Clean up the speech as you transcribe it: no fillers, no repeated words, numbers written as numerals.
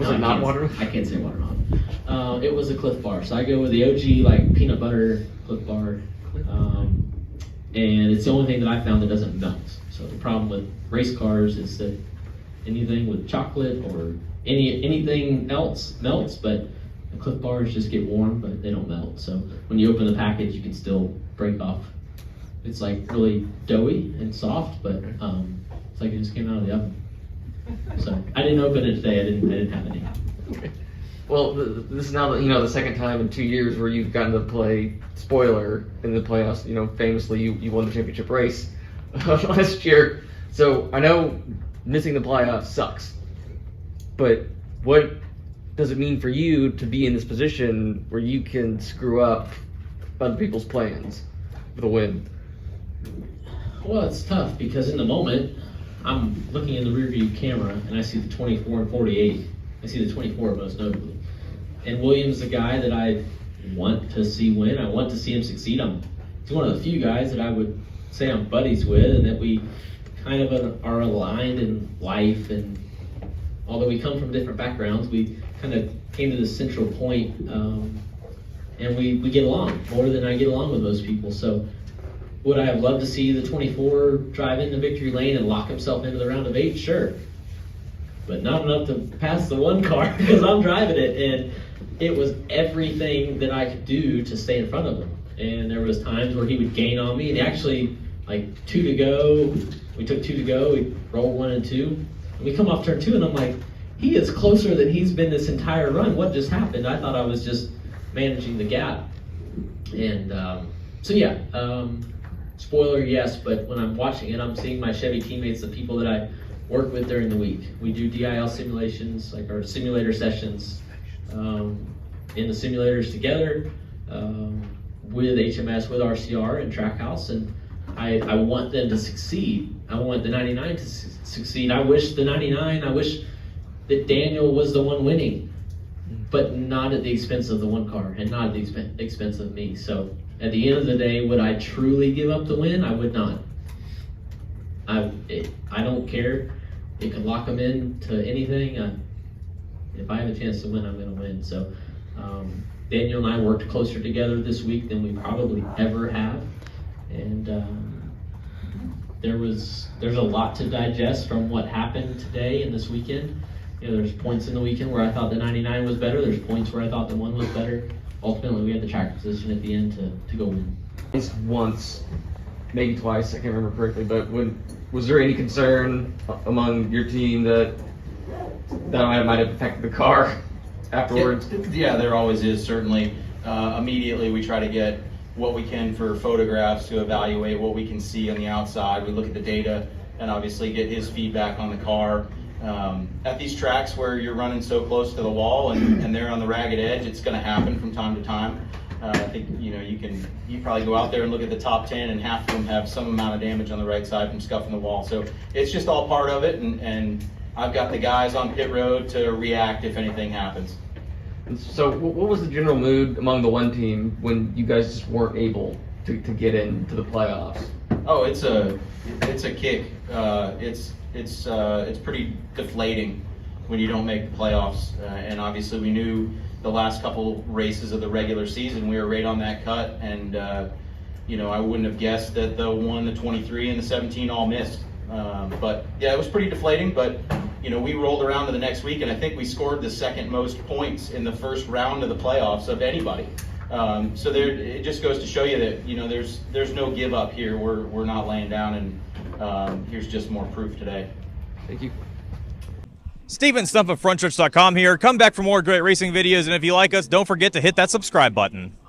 Was it not water? I can't say water on. It was a Cliff Bar, so I go with the OG like peanut butter Cliff Bar, and it's the only thing that I found that doesn't melt. So the problem with race cars is that anything with chocolate or anything else melts, but the Cliff Bars just get warm, but they don't melt. So when you open the package, you can still break off. It's like really doughy and soft, but it's like it just came out of the oven. So I didn't open it today. I didn't have any. Okay. Well, this is now the second time in 2 years where you've gotten to play spoiler in the playoffs. Famously you won the championship race last year. So I know missing the playoffs sucks, but what does it mean for you to be in this position where you can screw up other people's plans with a win? Well, it's tough because in the moment, I'm looking in the rearview camera and I see the 24 and 48. I see the 24 most notably. And Williams, the guy that I want to see win, I want to see him succeed. He's one of the few guys that I would say I'm buddies with and that we kind of are aligned in life. And although we come from different backgrounds, we kind of came to this central point, and we get along more than I get along with most people. So would I have loved to see the 24 drive into victory lane and lock himself into the round of 8? Sure. But not enough to pass the one car because I'm driving it, and it was everything that I could do to stay in front of him. And there was times where he would gain on me, and actually, like 2 to go, we took 2 to go, we rolled 1 and 2, and we come off turn 2, and I'm like, he is closer than he's been this entire run. What just happened? I thought I was just managing the gap. And spoiler, yes, but when I'm watching it, I'm seeing my Chevy teammates, the people that I work with during the week. We do DIL simulations, like our simulator sessions, in the simulators together, with HMS, with RCR and Trackhouse, and I want them to succeed. I want the 99 to succeed. I wish that Daniel was the one winning, but not at the expense of the one car and not at the expense of me. So at the end of the day, would I truly give up the win? I would not. I don't care. It could lock them into anything. If I have a chance to win, I'm going to win. So Daniel and I worked closer together this week than we probably ever have. And there's a lot to digest from what happened today and this weekend. There's points in the weekend where I thought the 99 was better. There's points where I thought the 1 was better. Ultimately, we had the track position at the end to go win. At least once, maybe twice, I can't remember correctly, but was there any concern among your team that might have affected the car afterwards? Yeah, there always is, certainly. Immediately, we try to get what we can for photographs to evaluate what we can see on the outside. We look at the data and obviously get his feedback on the car. At these tracks where you're running so close to the wall and they're on the ragged edge, it's going to happen from time to time. I think you probably go out there and look at the top 10 and half of them have some amount of damage on the right side from scuffing the wall. So it's just all part of it, and I've got the guys on pit road to react if anything happens. So what was the general mood among the one team when you guys just weren't able to get into the playoffs? Oh, it's a kick. It's pretty deflating when you don't make the playoffs. And obviously we knew the last couple races of the regular season we were right on that cut, and I wouldn't have guessed that the 1, the 23, and the 17 all missed. But yeah, it was pretty deflating, but we rolled around to the next week, and I think we scored the second most points in the first round of the playoffs of anybody. So it just goes to show you that there's no give up here. We're not laying down, and here's just more proof today. Thank you. Steven Stumpf of Frontstretch.com here. Come back for more great racing videos, and if you like us, don't forget to hit that subscribe button.